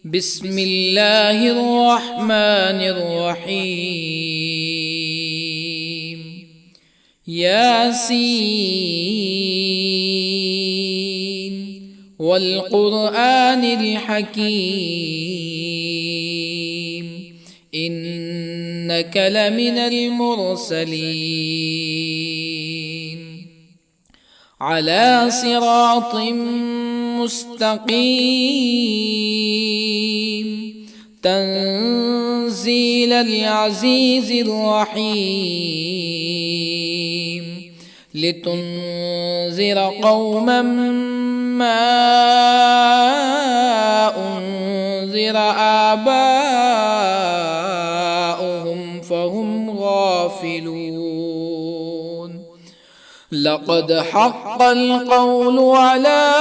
بسم الله الرحمن الرحيم. ياسين والقرآن الحكيم إنك لمن المرسلين على صراط مستقيم تنزيل العزيز الرحيم لتنذر قوما ما أنذر آباؤهم فهم غافلون. لقد حق القول على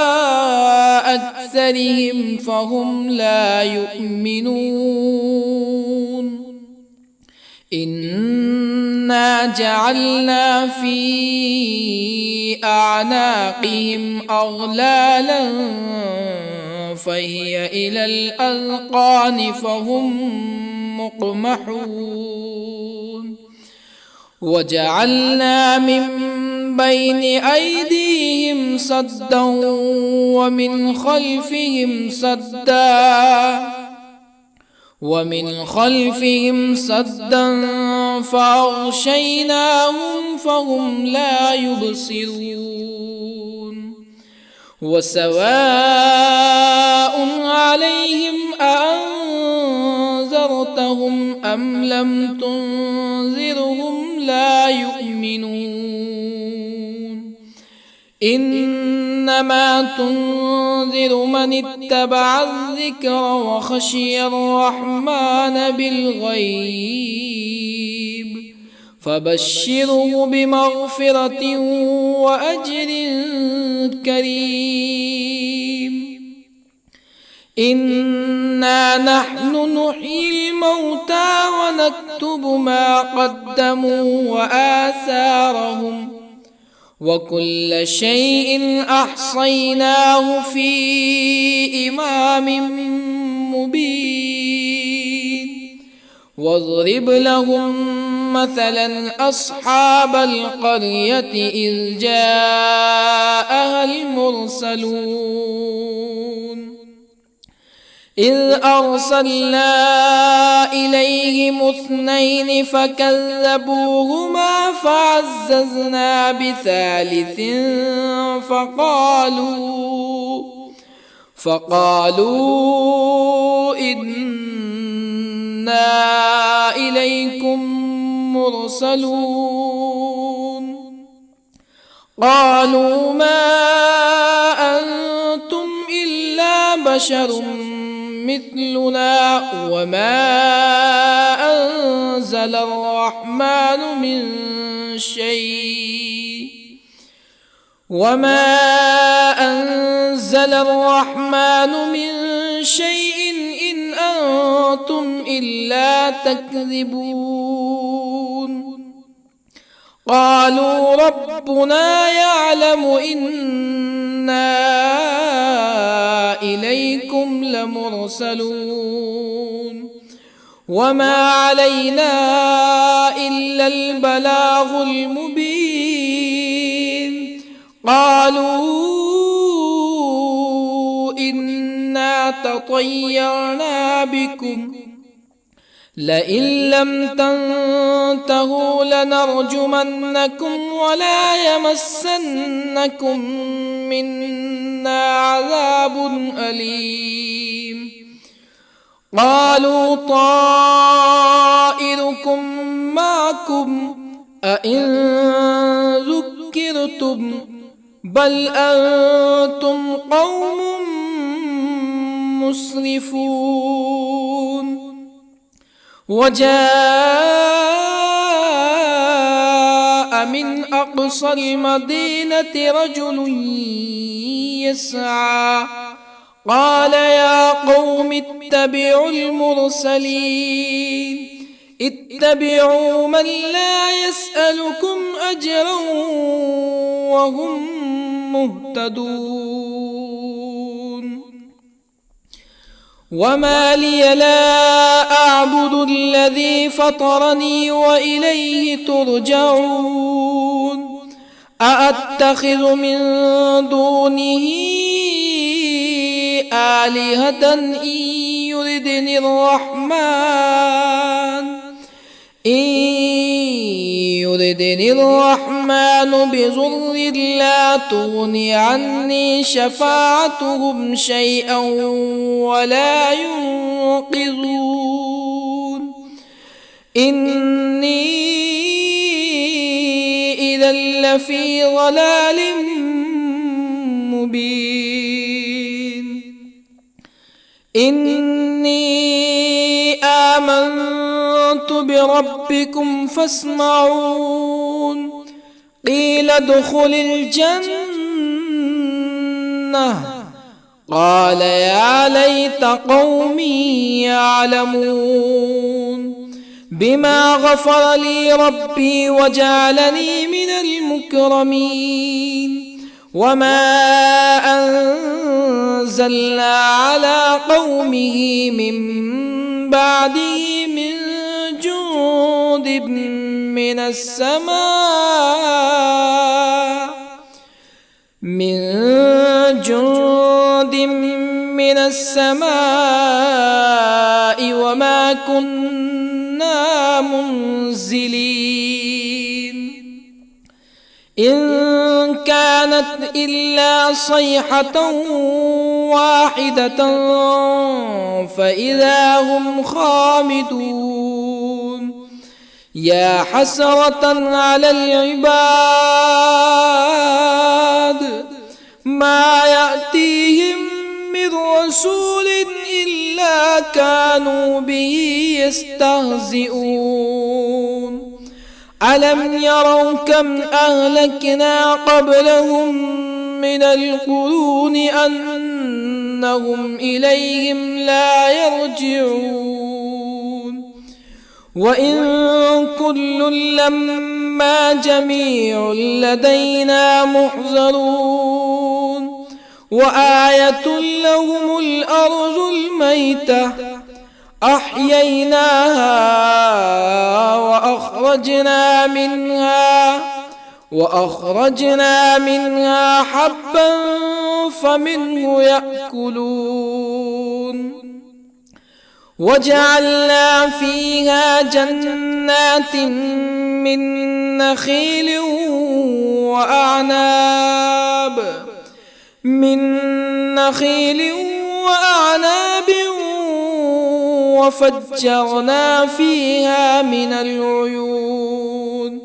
أكثرهم فهم لا يؤمنون. إنا جعلنا في أعناقهم أغلالا فهي إلى الأذقان فهم مقمحون. وجعلنا من بين أيديهم سدا ومن خلفهم سدا فأغشيناهم فهم لا يبصرون. وسواء عليهم أأنذرتهم أم لم تنذرهم لا يؤمنون. إنما تنذر من اتبع الذكر وخشي الرحمن بالغيب فبشره بمغفرة وأجر كريم. إنا نحن نحيي الموتى ونكتب ما قدموا وآثارهم وكل شيء أحصيناه في إمام مبين. واضرب لهم مثلا أصحاب القرية إذ جاءها المرسلون إذ أرسلنا إليهم اثنين فكذبوهما فعززنا بثالث فقالوا إنا إليكم مرسلون. قالوا ما أنتم إلا بشر مثلنا وما أنزل الرحمن من شيء إن أنتم إلا تكذبون. قالوا ربنا يعلم إنا إليكم لمرسلون وما علينا إلا البلاغ المبين. قالوا إنا تطيرنا بكم لئن لم تنتهوا لنرجمنكم ولا يمسنكم منا عذاب أليم. قالوا طائركم معكم أئن ذكرتم بل أنتم قوم مسرفون. وجاء من أقصى المدينة رجل يسعى قال يا قوم اتبعوا المرسلين اتبعوا من لا يسألكم أجرا وهم مهتدون. وما لي لا أعبد الذي فطرني وإليه ترجعون أأتخذ من دونه آلهة يردني الرحمن بضر لا تغن عني شفاعتهم شيئا ولا ينقذون إني إذا لفي ضلال مبين إني آمنت بربكم فاسمعون قيل ادخل الجنة قال يا ليت قومي يعلمون بما غفر لي ربي وجعلني من المكرمين وما أنزلنا على قومه من بعده من جند من السماء وما كنا منزلين إن كانت إلا صيحة واحدة فإذا هم خامدون يا حسرة على العباد ما يأتيهم من رسول إلا كانوا به يستهزئون ألم يروا كم أهلكنا قبلهم من القرون أنهم إليهم لا يرجعون وإن كل لما جميع لدينا محضرون وآية لهم الأرض الميتة أحييناها وأخرجنا منها حبا فمنه يأكلون وجعلنا فيها جنات من نخيل وأعناب وفجرنا فيها من العيون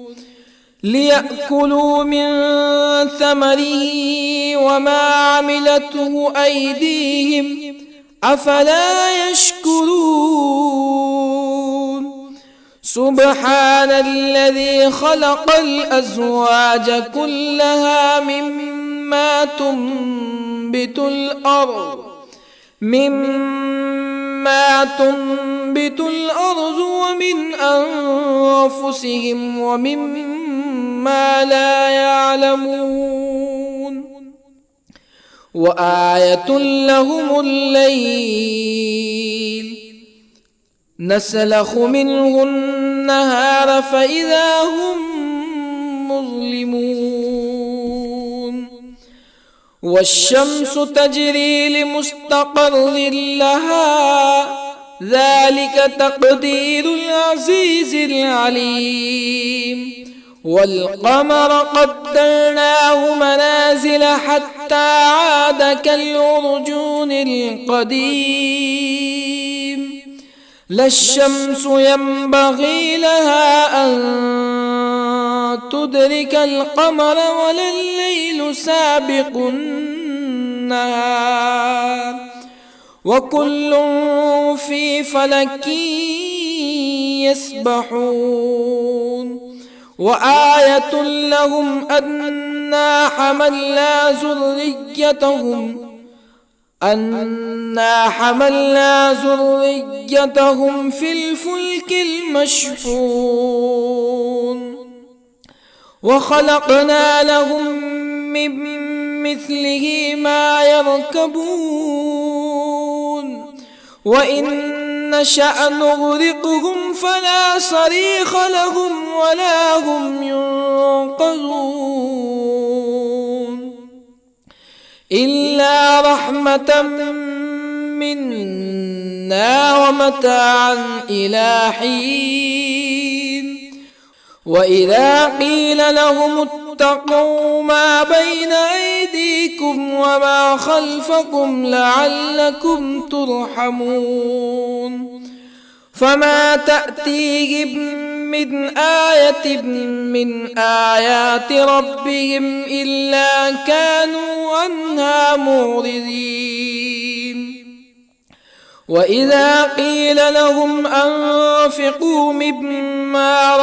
ليأكلوا من ثمره وما عملته أيديهم أفلا يشكرون سبحان الذي خلق الأزواج كلها مما تنبت الأرض ومن أنفسهم ومما لا يعلمون وآية لهم الليل نسلخ منه النهار فإذا هم مظلمون والشمس تجري لمستقر لها ذلك تقدير العزيز العليم والقمر قدرناه منازل حتى عاد كالعرجون القديم لا الشمس ينبغي لها أن تدرك القمر ولا الليل سابق النهار وكل في فلك يسبحون وآية لهم أنا حملنا ذريتهم في الفلك المشحون وخلقنا لهم من مثله ما يركبون وإن نشأ نغرقهم فلا صريخ لهم ولا هم ينقذون إلا رحمة منا ومتاعا إلى حين وإذا قيل لهم اتقوا ما بين أيديكم وما خلفكم لعلكم ترحمون فما تأتيهم من آية من آيات ربهم إلا كانوا عنها معرضين وإذا قيل لهم أنفقوا مما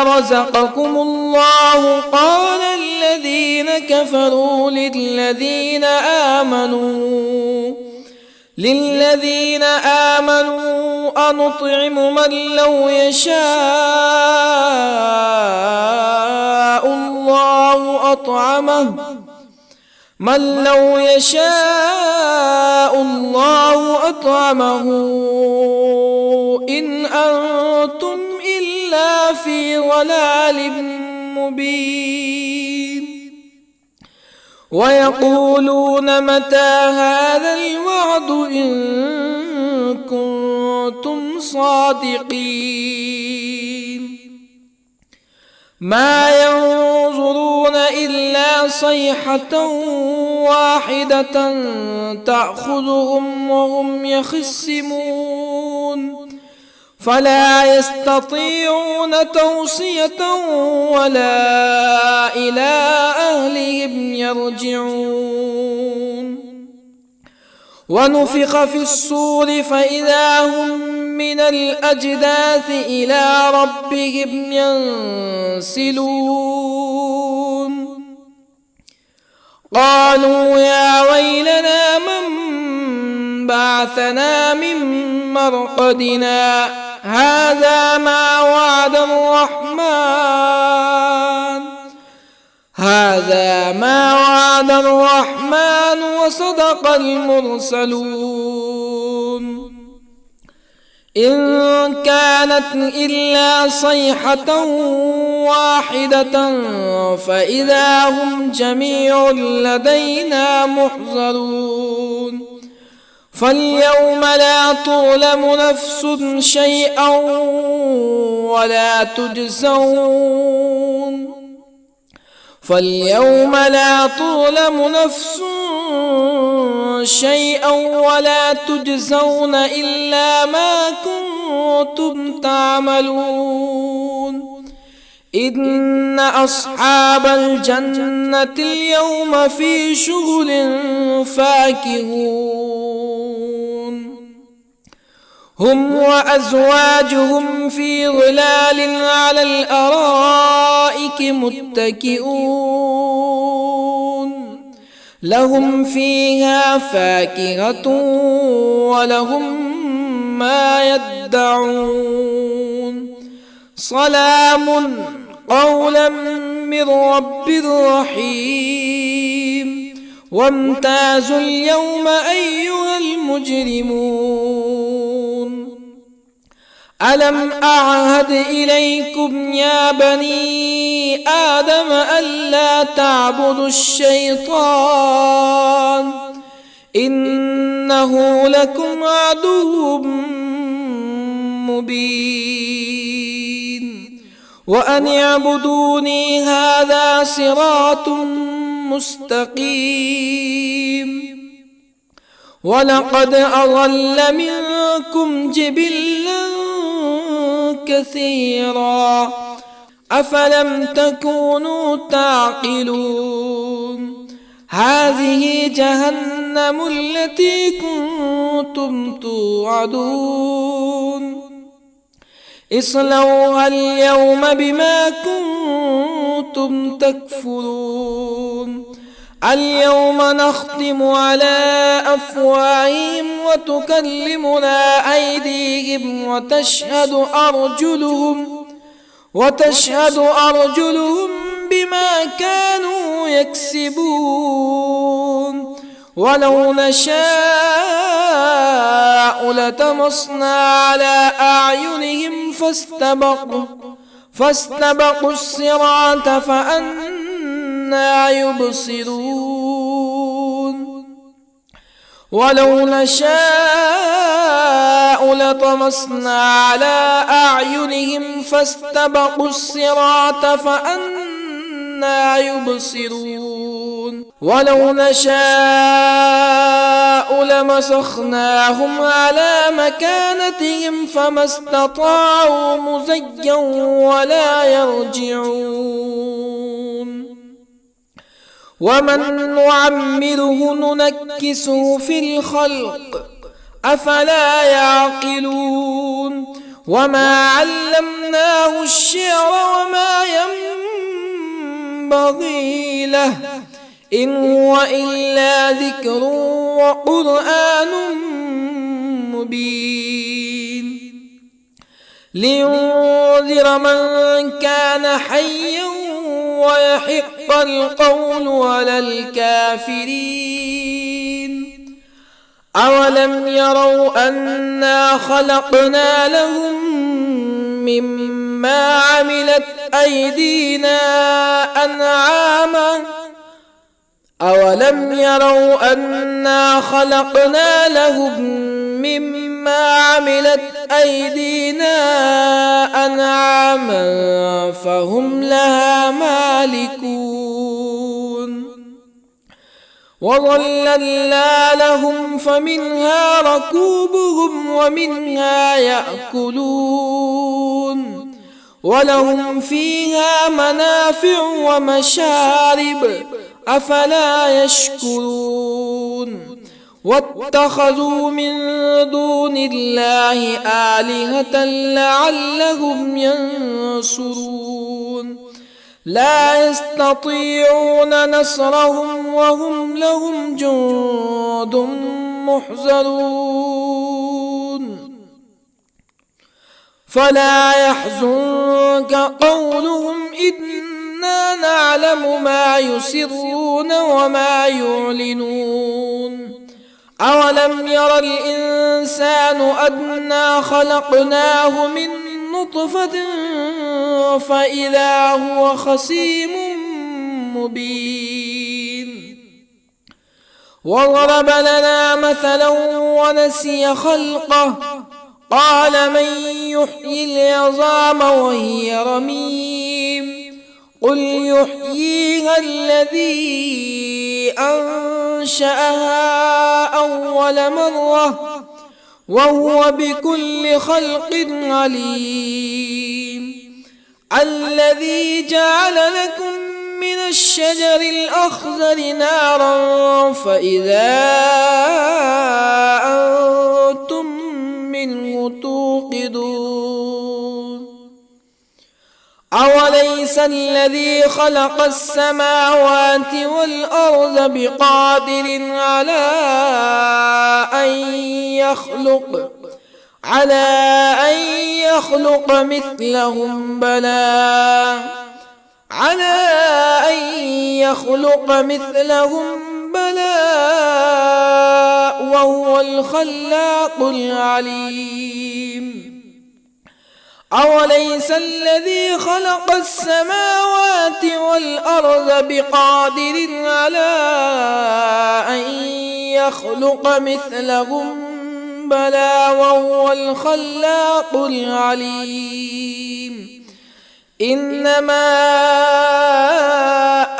رزقكم الله قال الذين كفروا للذين آمنوا أنطعم من لو يشاء الله أطعمه إن أنتم إلا في ضلال مبين ويقولون متى هذا الوعد إن كنتم صادقين ما ينظرون إلا صيحة واحدة تأخذهم وهم يخصمون فلا يستطيعون توصية ولا إلى أهلهم يرجعون ونفخ في الصور فإذا هم من الأجداث إلى ربهم ينسلون قالوا يا ويلنا من بعثنا من مرقدنا هذا ما وعد الرحمن وصدق المرسلون إن كانت إلا صيحة واحدة فإذا هم جميع لدينا محضرون فاليوم لا تظلم نفس شيئا ولا تجزون إلا ما كنتم تعملون إن أصحاب الجنة اليوم في شغل فاكهون هم وأزواجهم في ظلال على الأرائك متكئون لهم فيها فاكهة ولهم ما يدعون سلام قولا من رب رحيم وامتازوا اليوم أيها المجرمون ألم أعهد إليكم يا بني آدم ألا تعبدوا الشيطان إنه لكم عدو مبين وأن اعبدوني هذا صراط مستقيم ولقد أضل منكم جبلا كثيرا أفلم تكونوا تعقلون هذه جهنم التي كنتم توعدون اصلوها اليوم بما كنتم تكفرون اليوم نختم على أفواههم وتكلمنا أيديهم وتشهد أرجلهم بما كانوا يكسبون ولو نشاء لطمسنا على أعينهم فاستبقوا الصراط فأنى يبصرون ولو نشاء لطمسنا على أعينهم فاستبقوا الصراط فأنى يبصرون ولو نشاء لمسخناهم على مكانتهم فما استطاعوا مزيا ولا يرجعون ومن نعمره ننكسه في الخلق أفلا يعقلون وما علمناه الشعر وما ينبغي له إن هو إلا ذكر وقرآن مبين لينذر من كان حيا ويحق القول على الكافرين أولم يروا أنا خلقنا لهم مما عملت أيدينا أنعاما أولم يروا أنا خلقنا لهم مما عملت أيدينا أنعاما فهم لها مالكون وظللنا لهم فمنها ركوبهم ومنها يأكلون ولهم فيها منافع ومشارب أفلا يشكرون واتخذوا من دون الله آلهة لعلهم ينصرون لا يستطيعون نصرهم وهم لهم جند محضرون فلا يحزنك قولهم إنا نعلم ما يسرون وما يعلنون أولم ير الإنسان أنا خلقناه من نطفة فإذا هو خصيم مبين وضرب لنا مثلا ونسي خلقه قال من يحيي العظام وهي رميم قل يحييها الذي أنشأها أول مرة وهو بكل خلق عليم الذي جعل لكم من الشجر الأخضر نارا فإذا أنتم منه توقدون أوليس الذي خلق السماوات والأرض بقادر على أن يخلق مثلهم بلى وهو الخلاق العليم أوليس الذي خلق السماوات والأرض بقادر على أن يخلق مثلهم بلى وهو الخلاق العليم إنما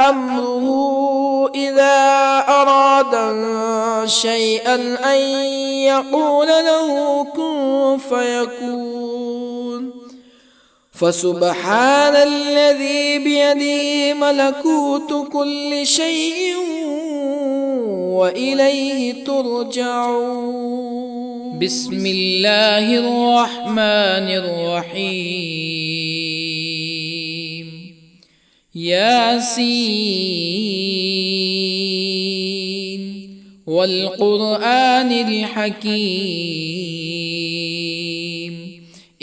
أمره إذا أراد شيئا أن يقول له كن فيكون فسبحان الذي بيده ملكوت كل شيء وإليه ترجعون بسم الله الرحمن الرحيم ياسين والقرآن الحكيم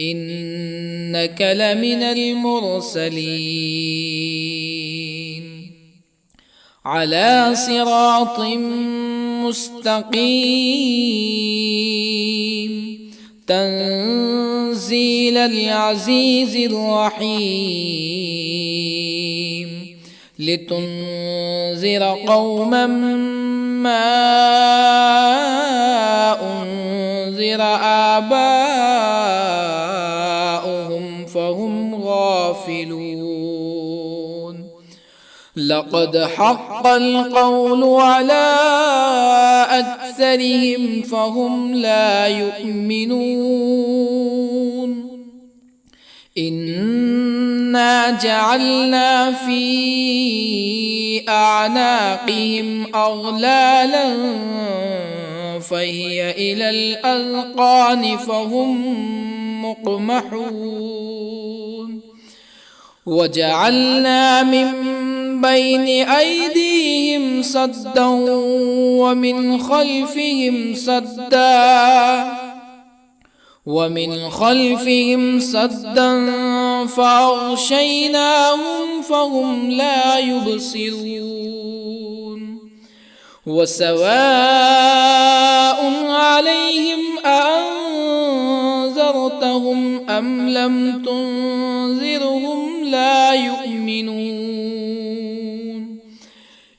إنك لمن المرسلين على صراط مستقيم تنزيل العزيز الرحيم لتنذر قوما ما أنذر آباؤهم فهم غافلون لقد حق القول على أكثرهم فهم لا يؤمنون إنا جعلنا في أعناقهم أغلالا فهي إلى الأذقان فهم مقمحون وجعلنا من بين أيديهم سدا ومن خلفهم سدا فأغشيناهم فهم لا يبصرون وسواء عليهم أأنذرتهم أم لم تنذرهم لا يؤمنون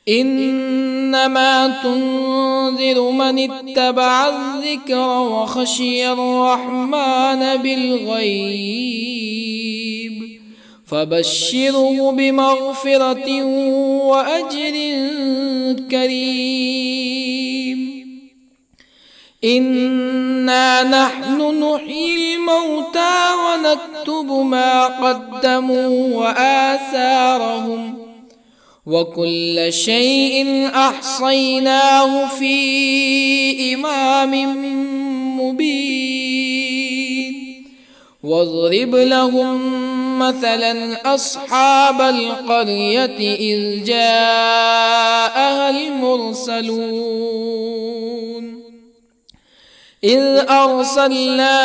إنما تنذر من اتبع الذكر وخشي الرحمن بالغيب فبشره بمغفرة وأجر كريم إنا نحن نحيي الموتى ونكتب ما قدموا وآثارهم وكل شيء أحصيناه في إمام مبين واضرب لهم مثلا أصحاب القرية إذ جاءها المرسلون إذ أرسلنا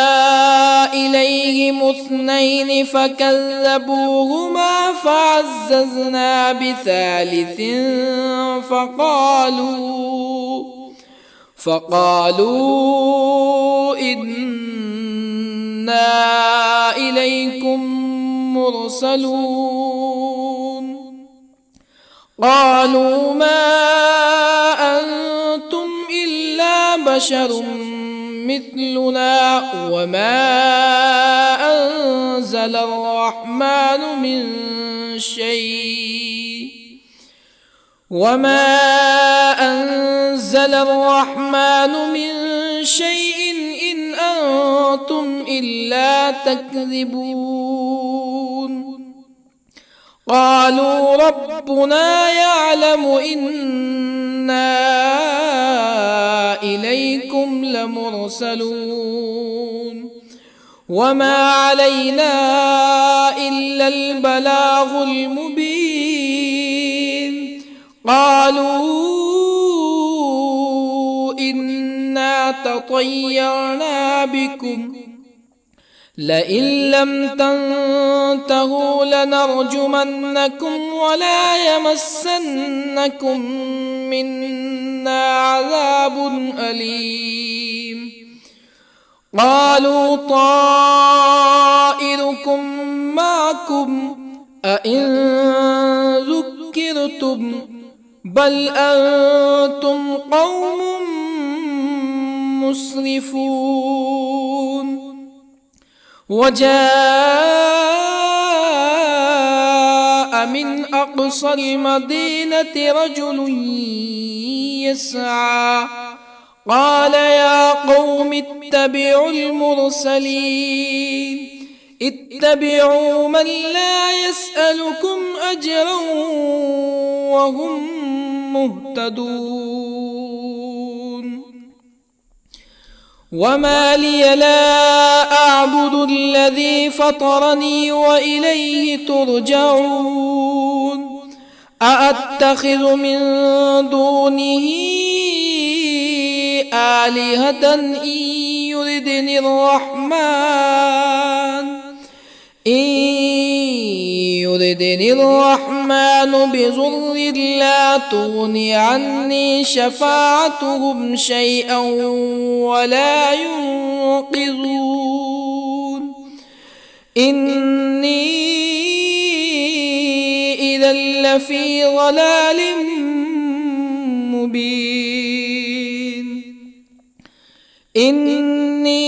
إليهم اثنين فكذبوهما فعززنا بثالث فقالوا إنا إليكم مرسلون قالوا ما أنتم إلا بشر مثلنا وما أنزل الرحمن من شيء إن أنتم إلا تكذبون قالوا ربنا يعلم إنا إليكم لمرسلون وما علينا إلا البلاغ المبين قالوا إنا تطيرنا بكم لئن لم تنتهوا لنرجمنكم ولا يمسنكم منا عذاب أليم قالوا طائركم معكم أئن ذكرتم بل أنتم قوم مسرفون وجاء من أقصى المدينة رجل يسعى قال يا قوم اتبعوا المرسلين اتبعوا من لا يسألكم أجرا وهم مهتدون وما لي لا أعبد الذي فطرني وإليه ترجعون أأتخذ من دونه آلهة إن يردني الرحمن بضر لا تغن عني شفاعتهم شيئا ولا ينقذون إني إذا لفي ضلال مبين إني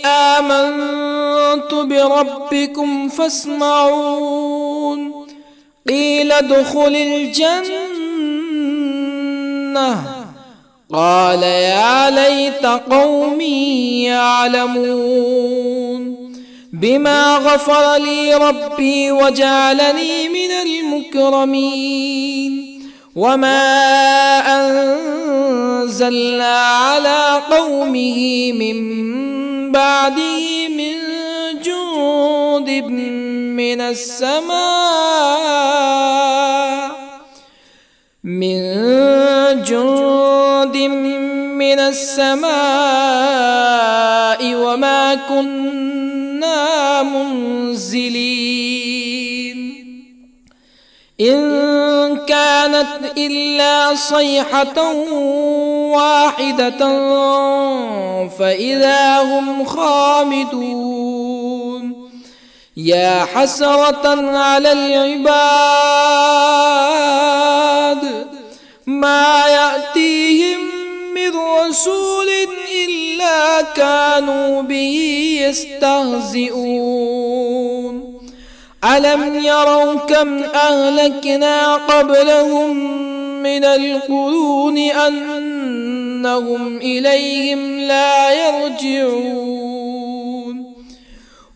آمنت بربكم فاسمعون قيل ادخل الجنة قال يا ليت قومي يعلمون بما غفر لي ربي وجعلني من المكرمين وما أنزلنا على قومه من بعده من جند من السماء وما كنا منزلين إن كانت إلا صيحة واحدة فإذا هم خامدون يا حسرة على العباد ما يأتيهم من رسول إلا كانوا به يستهزئون ألم يروا كم أهلكنا قبلهم من القرون أنهم إليهم لا يرجعون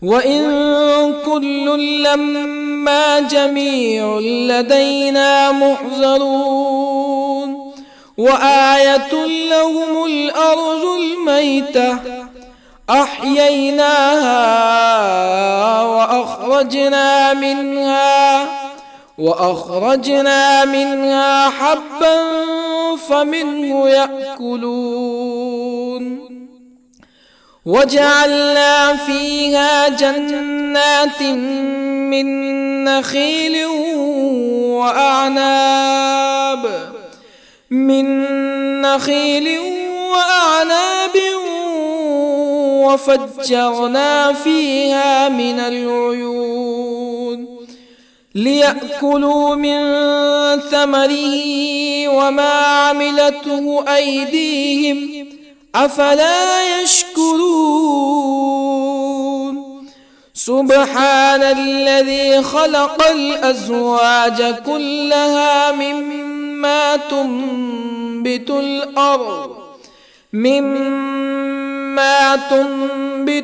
وإن كل لما جميع لدينا محضرون وآية لهم الأرض الميتة أحييناها وأخرجنا منها حبا فمنه يأكلون وجعلنا فيها جنات من نخيل وأعناب وفجرنا فيها من العيون ليأكلوا من ثمره وما عملته أيديهم أفلا يشكرون سبحان الذي خلق الأزواج كلها مما تنبت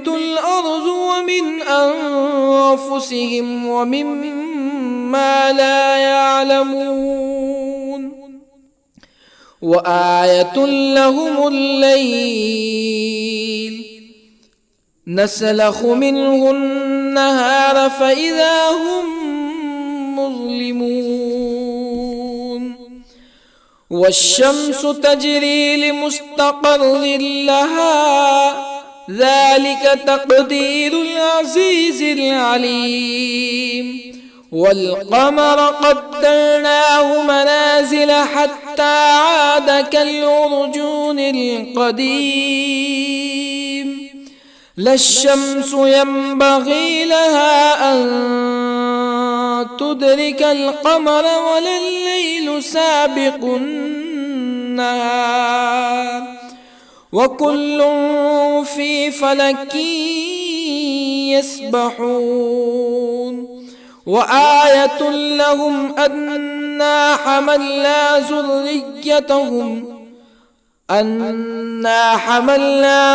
الأرض ومن أنفسهم ومما لا يعلمون وآية لهم الليل نسلخ منه النهار فإذا هم مظلمون والشمس تجري لمستقر لها ذلك تقدير العزيز العليم والقمر قدرناه منازل حتى عاد كالعرجون القديم لا الشمس ينبغي لها أن تدرك القمر ولا الليل سابق النهار وكل في فلك يسبحون وآية لهم أنا حملنا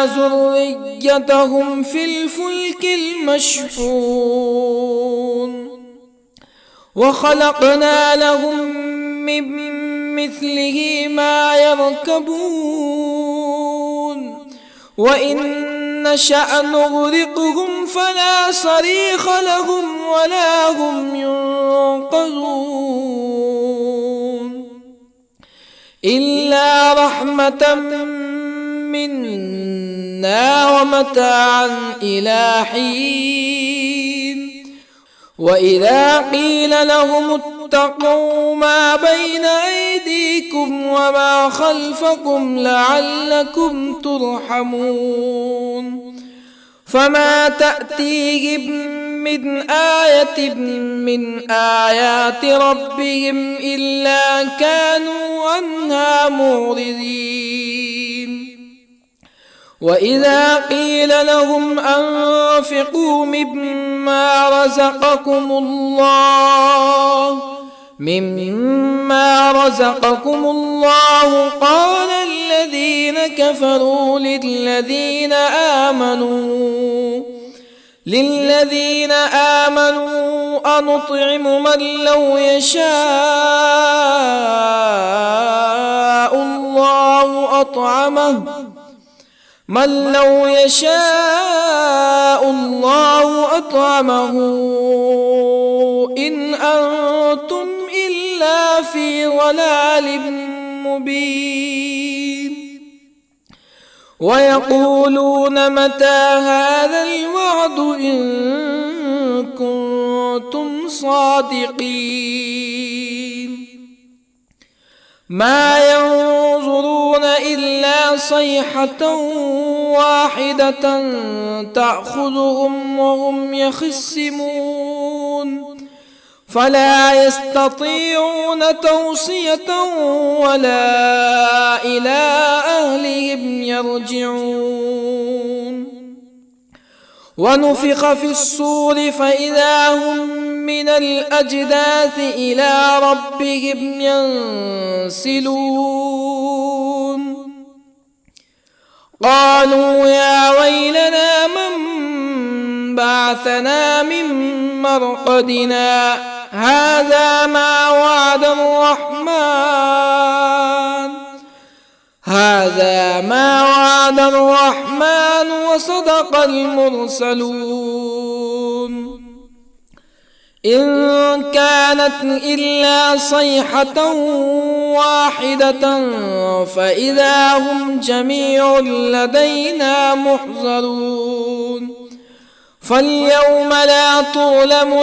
ذريتهم في الفلك المشحون وخلقنا لهم من مثله ما يركبون وإن نشأ نغرقهم فلا صريخ لهم ولا هم ينقذون إلا رحمة منا ومتاعا إلى حين وإذا قيل لهم اتقوا ما بين أيديكم وما خلفكم لعلكم ترحمون فما تأتيهم من آية من آيات ربهم إلا كانوا عنها معرضين وإذا قيل لهم أنفقوا مما رزقكم الله قال الذين كفروا للذين آمنوا أنطعم من لو يشاء الله أطعمه إن أنتم إلا في ضلال مبين ويقولون متى هذا الوعد إن كنتم صادقين ما ينظرون إلا صيحة واحدة تأخذهم وهم يخصمون فلا يستطيعون توصية ولا إلى أهلهم يرجعون ونفخ في الصور فإذا هم من الأجداث إلى ربهم ينسلون قالوا يا ويلنا من بعثنا من مرقدنا هذا ما وعد الرحمن وصدق المرسلون إن كانت إلا صيحة واحدة فإذا هم جميع لدينا محضرون فاليوم لا تظلم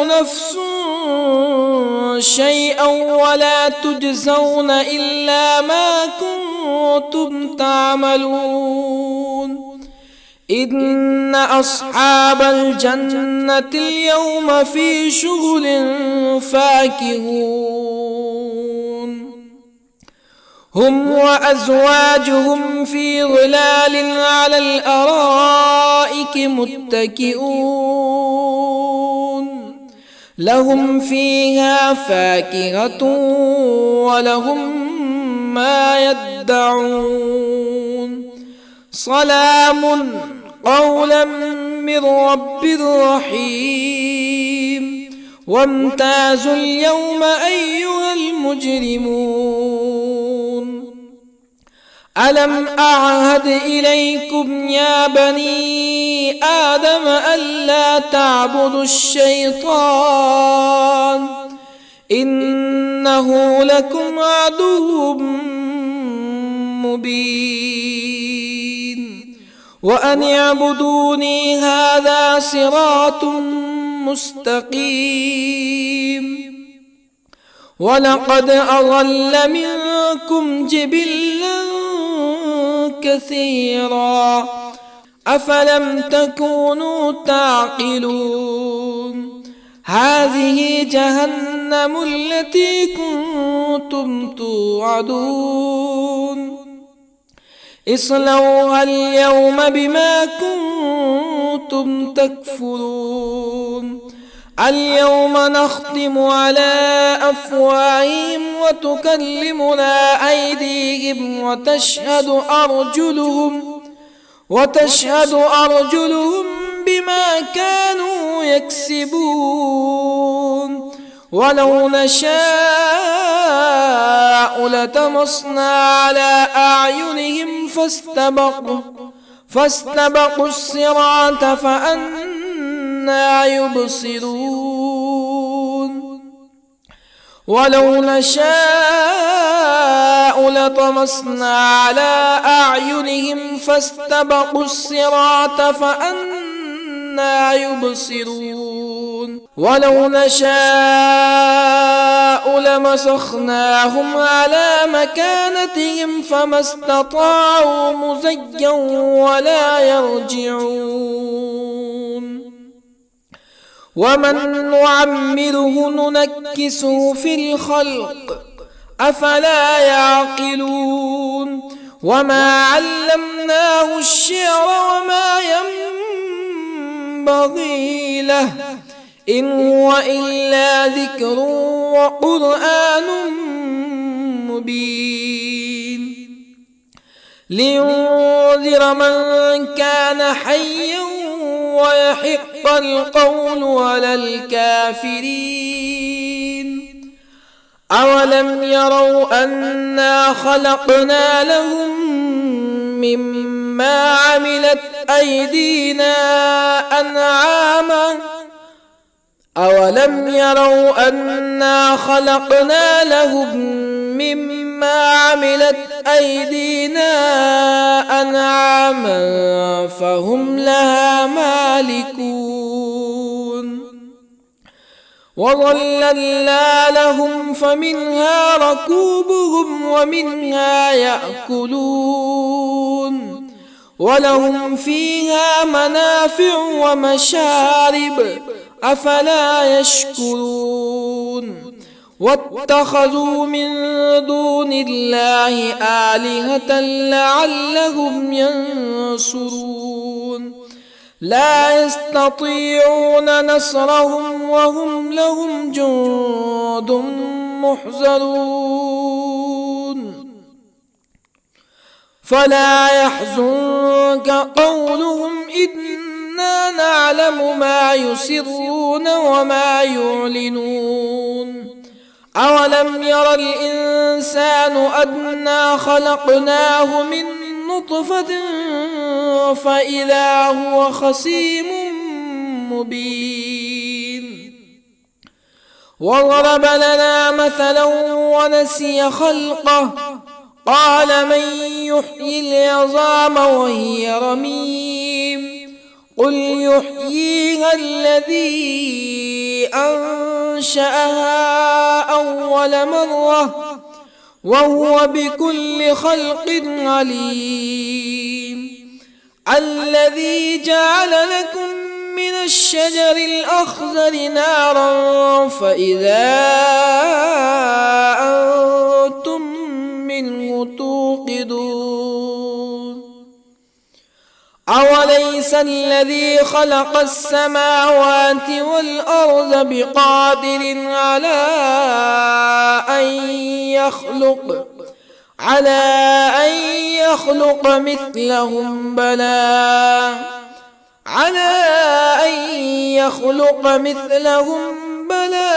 نفس شيئا ولا تجزون إلا ما كنتم تعملون إن أصحاب الجنة اليوم في شغل فاكهون هم وأزواجهم في ظلال على الأرائك متكئون لهم فيها فاكهة ولهم ما يدعون سلام قولا من رب رحيم وامتازوا اليوم أيها المجرمون ألم أعهد إليكم يا بني آدم ألا تعبدوا الشيطان إنه لكم عدو مبين وأن اعبدوني هذا صراط مستقيم ولقد أضل منكم جبلا كثيرا أفلم تكونوا تعقلون هذه جهنم التي كنتم توعدون اصلوها اليوم بما كنتم تكفرون اليوم نختم على أفواههم وتكلمنا أيديهم وتشهد أرجلهم بما كانوا يكسبون ولو نشاء لطمسنا على أعينهم فاستبقوا الصراط فأنى يبصرون ولو نشاء لطمسنا على أعينهم فاستبقوا الصراط فأنى يبصرون ولو نشاء لمسخناهم على مكانتهم فما استطاعوا مزيا ولا يرجعون ومن نعمره ننكسه في الخلق أفلا يعقلون وما علمناه الشعر وما ينبغي له إن هو إلا ذكر وقرآن مبين لينذر من كان حيا ويحق القول على الكافرين أولم يروا أنا خلقنا لهم مما عملت أيدينا أنعاما أولم يروا أنا خلقنا لهم مما عملت أيدينا أنعاما فهم لها مالكون وظللنا لهم فمنها ركوبهم ومنها يأكلون ولهم فيها منافع ومشارب أفلا يشكرون واتخذوا من دون الله آلهة لعلهم ينصرون لا يستطيعون نصرهم وهم لهم جند محضرون فلا يحزنك قولهم إنا نعلم ما يسرون وما يعلنون أولم ير الإنسان أنا خلقناه من نطفة فإذا هو خصيم مبين وضرب لنا مثلا ونسي خلقه قال من يحيي العظام وهي رميم قل يحييها الذي أنشأها أول مرة وهو بكل خلق عليم الذي جعل لكم من الشجر الأخضر نارا فإذا أنتم منه توقدون أوليس الذي خلق السماوات والأرض بقادر على أن يخلق مثلهم بلى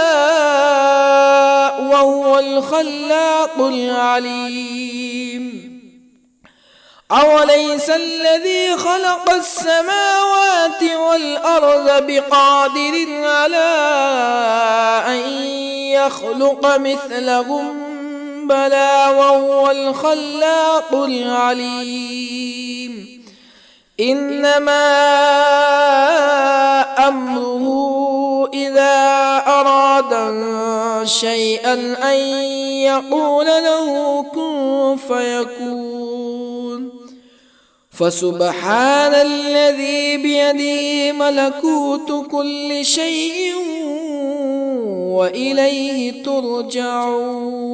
وهو الخلاق العليم أوليس الذي خلق السماوات والأرض بقادر على أن يخلق مثلهم بلى وهو الخلاق العليم إنما أمره إذا أراد شيئا أن يقول له كن فيكون فسبحان الذي بيده ملكوت كل شيء وإليه ترجعون